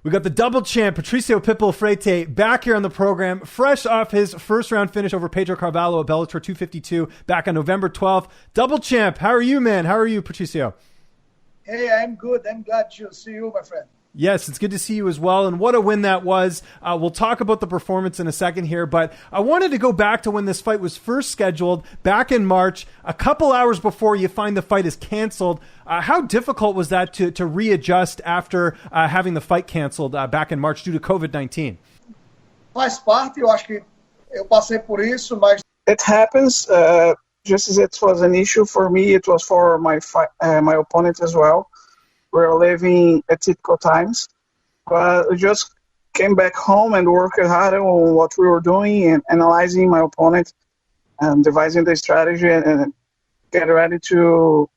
We got the double champ, Patricio Pitbull Freire, back here on the program, fresh off his first round finish over Pedro Carvalho at Bellator 252 back on November 12th. Double champ, how are you, man? How are you, Patricio? Hey, I'm good. I'm glad to see you, my friend. Yes, it's good to see you as well. And what a win that was. We'll talk about the performance in a second here, but I wanted to go back to when this fight was first scheduled back in March, a couple hours before you find the fight is canceled. How difficult was that to readjust after having the fight canceled back in March due to COVID-19? Faz parte, eu acho que eu passei por isso, mas it happens. Just as it was an issue for me, it was for my opponent as well. We're living at typical times, but we just came back home and worked hard on what we were doing and analyzing my opponent and devising the strategy and get ready to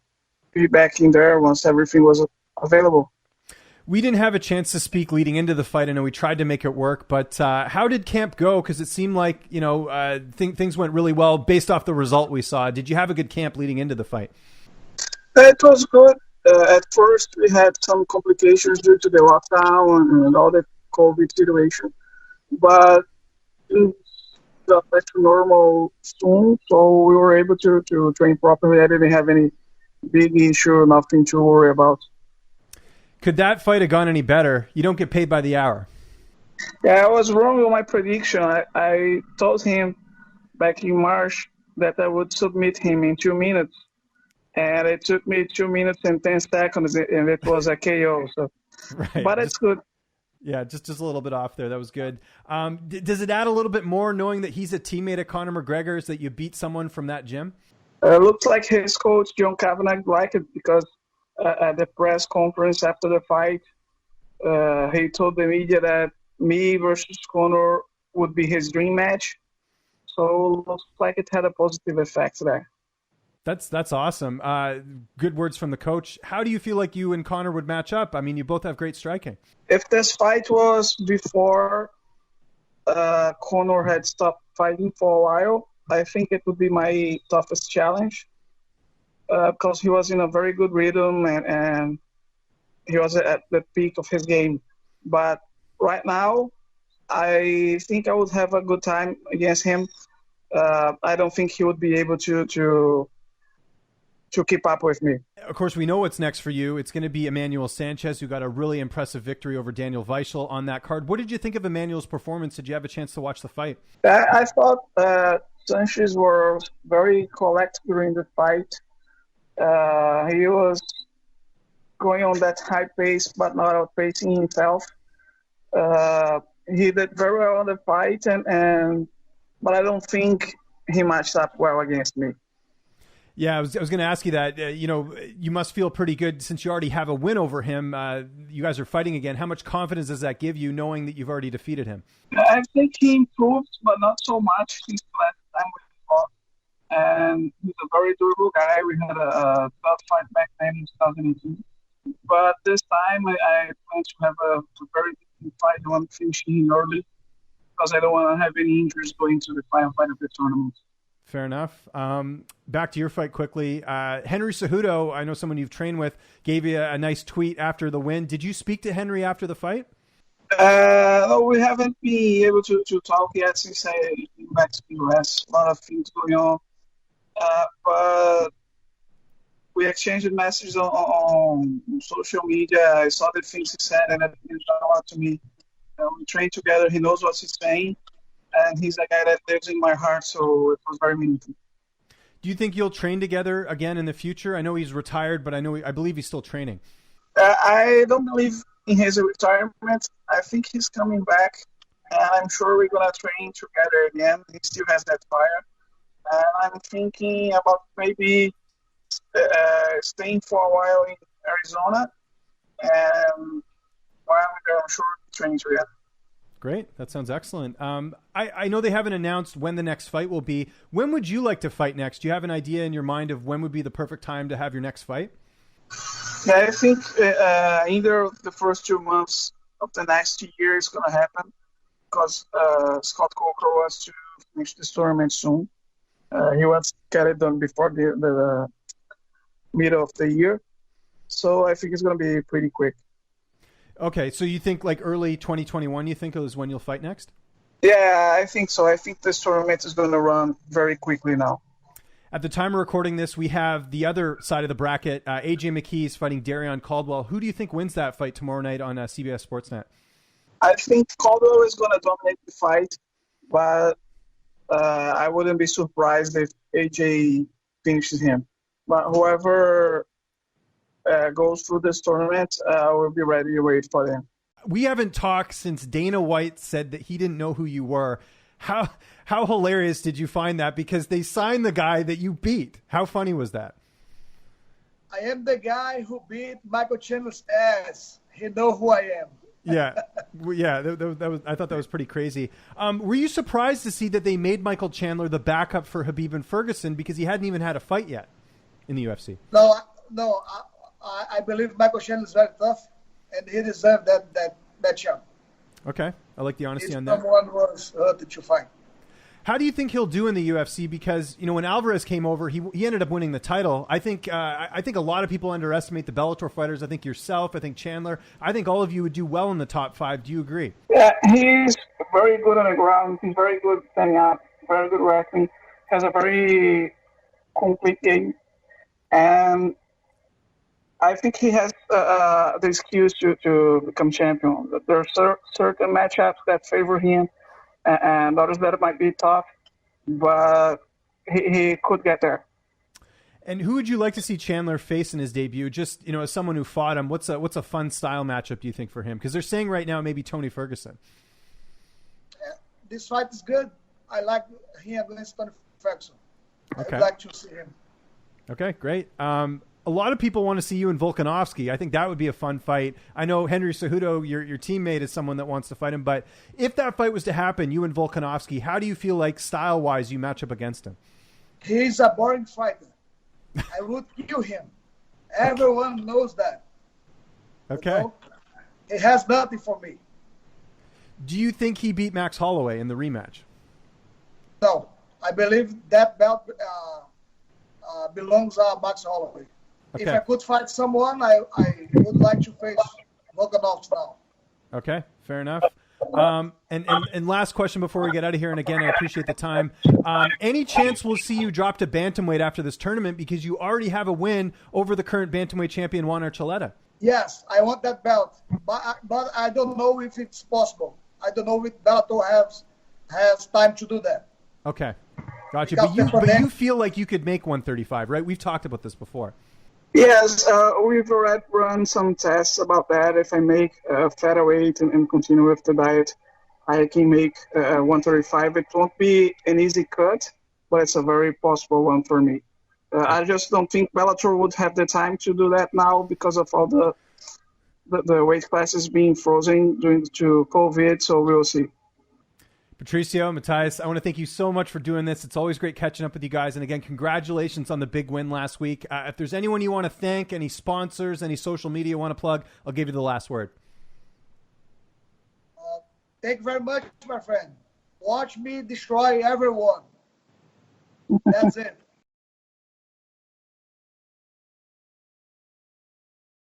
be back in there once everything was available. We didn't have a chance to speak leading into the fight. I know we tried to make it work, but how did camp go? Because it seemed like things went really well based off the result we saw. Did you have a good camp leading into the fight? It was good. At first, we had some complications due to the lockdown and all the COVID situation, but things got back to normal soon, so we were able to train properly. I didn't have any big issue, nothing to worry about. Could that fight have gone any better? You don't get paid by the hour. Yeah, I was wrong with my prediction. I told him back in March that I would submit him in 2 minutes. And it took me 2 minutes and 10 seconds, and it was a KO. So, right. But it's good. Yeah, just a little bit off there. That was good. Does it add a little bit more knowing that he's a teammate of Conor McGregor's, that you beat someone from that gym? Looks like his coach, John Kavanagh, liked it because at the press conference after the fight, he told the media that me versus Conor would be his dream match. So looks like it had a positive effect there. That's awesome. Good words from the coach. How do you feel like you and Conor would match up? I mean, you both have great striking. If this fight was before Conor had stopped fighting for a while, I think it would be my toughest challenge because he was in a very good rhythm and he was at the peak of his game. But right now, I think I would have a good time against him. I don't think he would be able to keep up with me. Of course, we know what's next for you. It's going to be Emmanuel Sanchez, who got a really impressive victory over Daniel Weichel on that card. What did you think of Emmanuel's performance? Did you have a chance to watch the fight? I thought Sanchez was very correct during the fight. He was going on that high pace, but not outpacing himself. He did very well on the fight, but I don't think he matched up well against me. Yeah, I was going to ask you that. You must feel pretty good since you already have a win over him. You guys are fighting again. How much confidence does that give you, knowing that you've already defeated him? I think he improved, but not so much since the last time we fought. And he's a very durable guy. We had a tough fight back then in 2018. But this time, I plan to have a very different fight. I want to finish him early because I don't want to have any injuries going to the final fight of the tournament. Fair enough. Back to your fight quickly. Henry Cejudo, I know someone you've trained with, gave you a nice tweet after the win. Did you speak to Henry after the fight? No, we haven't been able to talk yet since I came back to the U.S. A lot of things going on. But we exchanged messages on social media. I saw the things he said, and it meant a lot to me. We train together. He knows what he's saying. And he's a guy that lives in my heart, so it was very meaningful. Do you think you'll train together again in the future? I know he's retired, but I believe he's still training. I don't believe in his retirement. I think he's coming back, and I'm sure we're going to train together again. He still has that fire. And I'm thinking about maybe staying for a while in Arizona, and while I'm sure training together. Great. That sounds excellent. I know they haven't announced when the next fight will be. When would you like to fight next? Do you have an idea in your mind of when would be the perfect time to have your next fight? Yeah, I think either the first 2 months of the next year is going to happen because Scott Coker wants to finish this tournament soon. He wants to get it done before the middle of the year. So I think it's going to be pretty quick. Okay, so you think like early 2021, you think is when you'll fight next? Yeah, I think so. I think this tournament is going to run very quickly now. At the time of recording this, we have the other side of the bracket. AJ McKee is fighting Darion Caldwell. Who do you think wins that fight tomorrow night on CBS Sportsnet? I think Caldwell is going to dominate the fight, but I wouldn't be surprised if AJ finishes him. But whoever goes through this tournament, will be ready to wait for them. We haven't talked since Dana White said that he didn't know who you were. How hilarious did you find that? Because they signed the guy that you beat. How funny was that? I am the guy who beat Michael Chandler's ass. He know who I am. Yeah. That was, I thought that was pretty crazy. Were you surprised to see that they made Michael Chandler the backup for Khabib and Ferguson because he hadn't even had a fight yet in the UFC? No. I believe Michael Chandler is very tough, and he deserved that matchup. Okay, I like the honesty on that. Someone was hurt to fight. How do you think he'll do in the UFC? Because when Alvarez came over, he ended up winning the title. I think a lot of people underestimate the Bellator fighters. I think yourself, I think Chandler, I think all of you would do well in the top 5. Do you agree? Yeah, he's very good on the ground. He's very good standing up. Very good wrestling. Has a very complete game, and I think he has the skills to become champion. There are certain matchups that favor him, and others that might be tough, but he could get there. And who would you like to see Chandler face in his debut? Just as someone who fought him, what's a fun style matchup do you think for him? Because they're saying right now maybe Tony Ferguson. This fight is good. I like him against Tony Ferguson. Okay. I'd like to see him. Okay, great. A lot of people want to see you and Volkanovski. I think that would be a fun fight. I know Henry Cejudo, your teammate, is someone that wants to fight him. But if that fight was to happen, you and Volkanovski, how do you feel like style-wise you match up against him? He's a boring fighter. I would kill him. Everyone knows that. Okay. He has nothing for me. Do you think he beat Max Holloway in the rematch? No. I believe that belt belongs to Max Holloway. Okay. If I could fight someone, I would like to face Volkanovski now. Okay, fair enough. And last question before we get out of here, and again, I appreciate the time. Any chance we'll see you drop to bantamweight after this tournament because you already have a win over the current bantamweight champion, Juan Archuleta? Yes, I want that belt, but I don't know if it's possible. I don't know if Bellator has time to do that. Okay, gotcha. But you feel like you could make 135, right? We've talked about this before. Yes, we've already run some tests about that. If I make featherweight and continue with the diet, I can make 135. It won't be an easy cut, but it's a very possible one for me. I just don't think Bellator would have the time to do that now because of all the weight classes being frozen due to COVID, so we'll see. Patricio, Matthias, I want to thank you so much for doing this. It's always great catching up with you guys. And again, congratulations on the big win last week. If there's anyone you want to thank, any sponsors, any social media you want to plug, I'll give you the last word. Thank you very much, my friend. Watch me destroy everyone. That's it.